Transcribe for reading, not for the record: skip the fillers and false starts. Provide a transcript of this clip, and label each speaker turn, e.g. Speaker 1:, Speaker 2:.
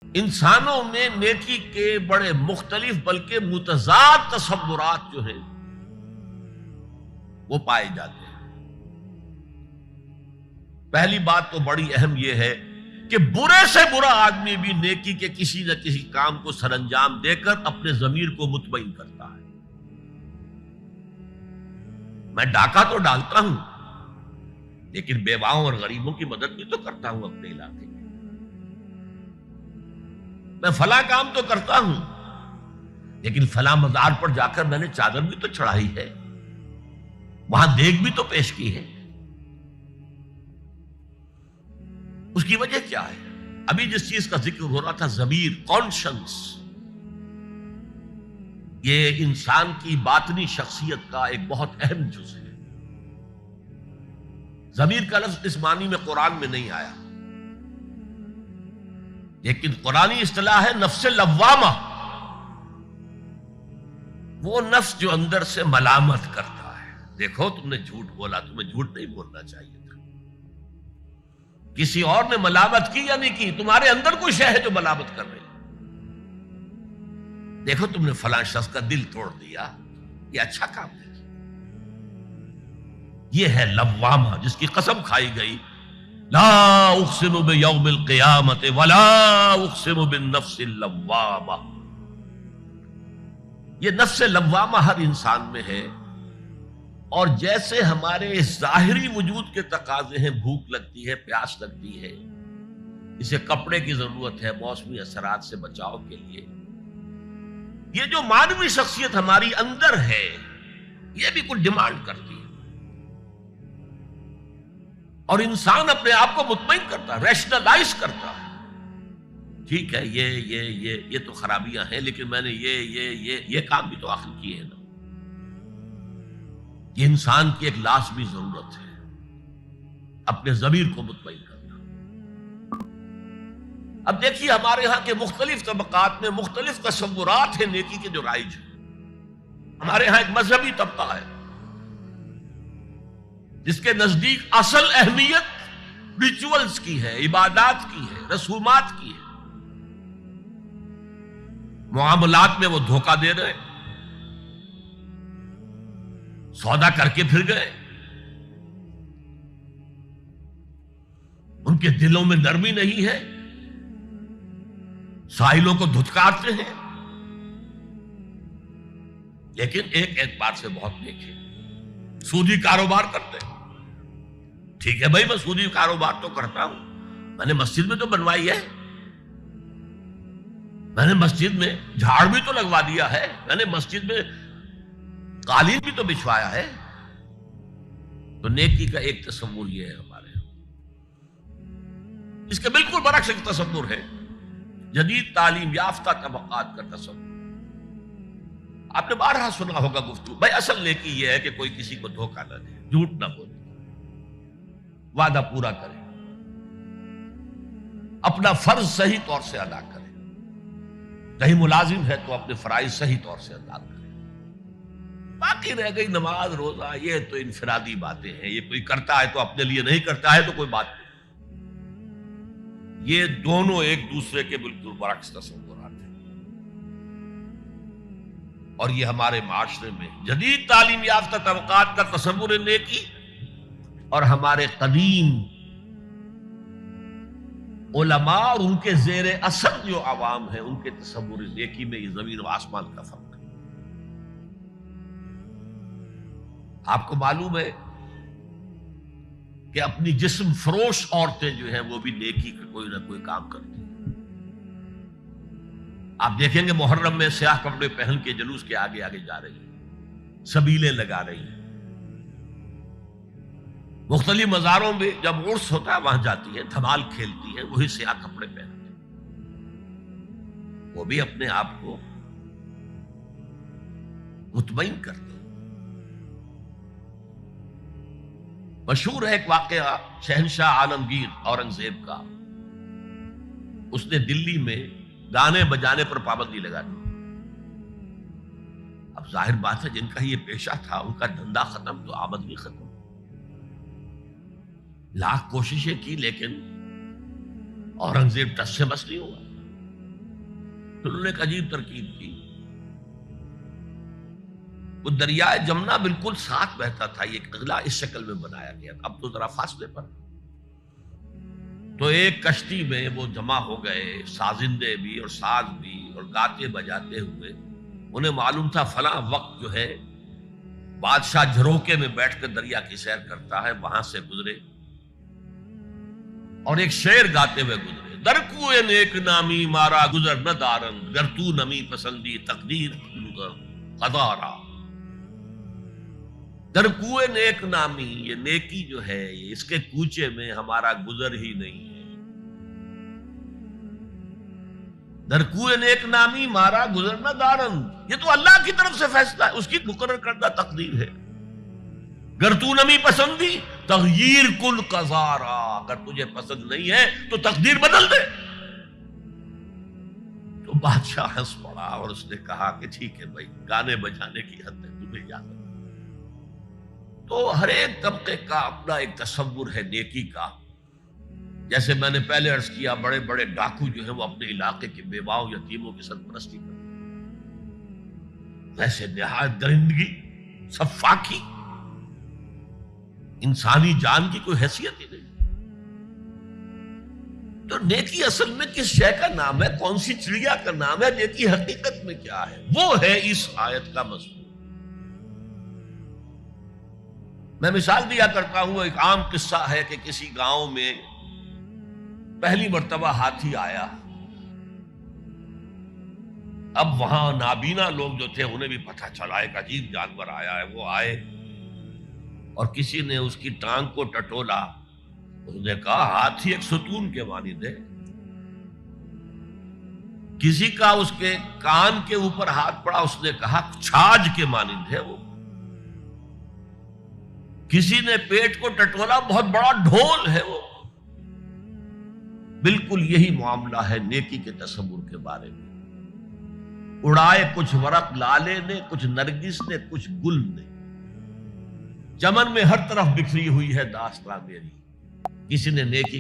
Speaker 1: انسانوں میں نیکی کے بڑے مختلف بلکہ متضاد تصورات جو ہیں وہ پائے جاتے ہیں۔ پہلی بات تو بڑی اہم یہ ہے کہ برے سے برا آدمی بھی نیکی کے کسی نہ کسی کام کو سر انجام دے کر اپنے ضمیر کو مطمئن کرتا ہے۔ میں ڈاکہ تو ڈالتا ہوں لیکن بیواؤں اور غریبوں کی مدد بھی تو کرتا ہوں اپنے علاقے میں۔ میں فلاں کام تو کرتا ہوں لیکن فلاں مزار پر جا کر میں نے چادر بھی تو چڑھائی ہے، وہاں دیگ بھی تو پیش کی ہے۔ اس کی وجہ کیا ہے؟ ابھی جس چیز کا ذکر ہو رہا تھا، ضمیر، کانشنس، یہ انسان کی باطنی شخصیت کا ایک بہت اہم جز ہے۔ ضمیر کا لفظ اس معنی میں قرآن میں نہیں آیا، لیکن قرآنی اصطلاح ہے نفس لوامہ، وہ نفس جو اندر سے ملامت کرتا ہے۔ دیکھو تم نے جھوٹ بولا، تمہیں جھوٹ نہیں بولنا چاہیے تھا۔ کسی اور نے ملامت کی یا نہیں کی، تمہارے اندر کوئی شے ہے جو ملامت کر رہی۔ دیکھو تم نے فلاں شخص کا دل توڑ دیا، یہ اچھا کام ہے۔ یہ ہے لوامہ جس کی قسم کھائی گئی، لا اقسم بیوم القیامت ولا اقسم بالنفس اللوامہ۔ یہ نفس لوامہ ہر انسان میں ہے، اور جیسے ہمارے ظاہری وجود کے تقاضے ہیں، بھوک لگتی ہے، پیاس لگتی ہے، اسے کپڑے کی ضرورت ہے موسمی اثرات سے بچاؤ کے لیے، یہ جو مانوی شخصیت ہماری اندر ہے یہ بھی کچھ ڈیمانڈ کرتی ہے، اور انسان اپنے آپ کو مطمئن کرتا ہے، ریشنلائز کرتا ہے۔ ٹھیک ہے، یہ تو خرابیاں ہیں، لیکن میں نے یہ کام بھی تو آخر کیے ہیں نا۔ یہ انسان کی ایک لازمی ضرورت ہے، اپنے ضمیر کو مطمئن کرنا۔ اب دیکھیے ہمارے ہاں کے مختلف طبقات میں مختلف تصورات ہیں نیکی کے جو رائج ہیں۔ ہمارے ہاں ایک مذہبی طبقہ ہے جس کے نزدیک اصل اہمیت ریچولز کی ہے، عبادات کی ہے، رسومات کی ہے۔ معاملات میں وہ دھوکہ دے رہے، سودا کر کے پھر گئے، ان کے دلوں میں نرمی نہیں ہے، سائلوں کو دھتکارتے ہیں، لیکن ایک اعتبار سے بہت نیک ہے، سودی کاروبار کرتے ہیں۔ ٹھیک ہے بھائی، میں سودی کاروبار تو کرتا ہوں، میں نے مسجد میں تو بنوائی ہے، میں نے مسجد میں جھاڑ بھی تو لگوا دیا ہے، میں نے مسجد میں قالین بھی تو بچھوایا ہے۔ تو نیکی کا ایک تصور یہ ہے ہمارے یہاں۔ اس کے بالکل برعکس ایک تصور ہے جدید تعلیم یافتہ طبقات کا تصور۔ آپ نے بارہا سنا ہوگا گفتگو، بھائی اصل نیکی یہ ہے کہ کوئی کسی کو دھوکہ نہ دے، جھوٹ نہ بولے، وعدہ پورا کرے، اپنا فرض صحیح طور سے ادا کرے، کہیں ملازم ہے تو اپنے فرائض صحیح طور سے ادا کرے۔ باقی رہ گئی نماز روزہ، یہ تو انفرادی باتیں ہیں، یہ کوئی کرتا ہے تو اپنے لیے، نہیں کرتا ہے تو کوئی بات نہیں۔ یہ دونوں ایک دوسرے کے بالکل برعکس تصورات ہیں، اور یہ ہمارے معاشرے میں جدید تعلیم یافتہ طبقات کا تصور نیکی اور ہمارے قدیم علماء اور ان کے زیر اثر جو عوام ہیں ان کے تصور نیکی میں یہ زمین و آسمان کا فرق ہے۔ آپ کو معلوم ہے کہ اپنی جسم فروش عورتیں جو ہیں وہ بھی نیکی کا کوئی نہ کوئی کام کرتی ہیں۔ آپ دیکھیں گے محرم میں سیاہ کپڑے پہن کے جلوس کے آگے آگے جا رہی ہیں، سبیلیں لگا رہی ہیں، مختلف مزاروں میں جب عرس ہوتا ہے وہاں جاتی ہیں، دھمال کھیلتی ہیں، وہی سیاہ کپڑے پہنتے ہیں، وہ بھی اپنے آپ کو مطمئن کرتے ہیں۔ مشہور ہے ایک واقعہ شہنشاہ عالمگیر اورنگزیب کا، اس نے دلی میں گانے بجانے پر پابندی لگا دی۔ اب ظاہر بات ہے جن کا یہ پیشہ تھا ان کا دھندا ختم تو آمدنی ختم، لاکھ کوششیں کی لیکن اورنگزیب ٹس سے بس نہیں ہوا۔ انہوں نے ایک عجیب ترکیب کی. وہ دریائے جمنا بالکل ساتھ بہتا تھا، یہ اضلاع اس شکل میں بنایا گیا، اب تو ذرا فاصلے پر. تو ایک کشتی میں وہ جمع ہو گئے، سازندے بھی اور ساز بھی اور گاتے بجاتے ہوئے. انہیں معلوم تھا فلاں وقت جو ہے بادشاہ جھروکے میں بیٹھ کر دریا کی سیر کرتا ہے، وہاں سے گزرے اور ایک شعر گاتے ہوئے گزرے. در کوئے نیک نامی مارا گزر نہ دارن، گر تو نمی پسندی تقدیر قضارا. در کوئے نیک نامی، یہ نیکی جو ہے اس کے کوچے میں ہمارا گزر ہی نہیں ہے. در کوئے نیک نامی مارا گزر نہ دارن، یہ تو اللہ کی طرف سے فیصلہ ہے، اس کی مقرر کردہ تقدیر ہے. گر تو نمی پسندی تغییر کل قضارا، اگر تجھے پسند نہیں ہے تو تقدیر بدل دے. تو بادشاہ ہنس پڑا اور اس نے کہا کہ ٹھیک ہے بھائی، گانے بجانے کی حد تک تمہیں اجازت. تو ہر ایک طبقے کا اپنا ایک تصور ہے نیکی کا. جیسے میں نے پہلے عرض کیا، بڑے بڑے ڈاکو جو ہیں وہ اپنے علاقے کے بیواؤں یتیموں کی سرپرستی کرتے ہیں، ویسے نہایت درندگی، سفاکی، انسانی جان کی کوئی حیثیت ہی نہیں. تو نیکی اصل میں کس شے کا نام ہے، کون سی چڑیا کا نام ہے، نیکی حقیقت میں کیا ہے، وہ ہے اس آیت کا مضمون. میں مثال دیا کرتا ہوں، ایک عام قصہ ہے کہ کسی گاؤں میں پہلی مرتبہ ہاتھی آیا. اب وہاں نابینا لوگ جو تھے انہیں بھی پتہ چلا ایک عجیب جانور آیا ہے. وہ آئے اور کسی نے اس کی ٹانگ کو ٹٹولا. اس نے کہا ہاتھی ایک ستون کے مانند ہے. کسی کا اس کے کان کے اوپر ہاتھ پڑا، اس نے کہا چھاج کے مانند ہے وہ. کسی نے پیٹ کو ٹٹولا، بہت بڑا ڈھول ہے وہ. بالکل یہی معاملہ ہے نیکی کے تصور کے بارے میں. اڑائے کچھ ورق لالے نے، کچھ نرگس نے، کچھ گل نے، چمن میں ہر طرف بکھری ہوئی ہے داستان میری. کسی نے نیکی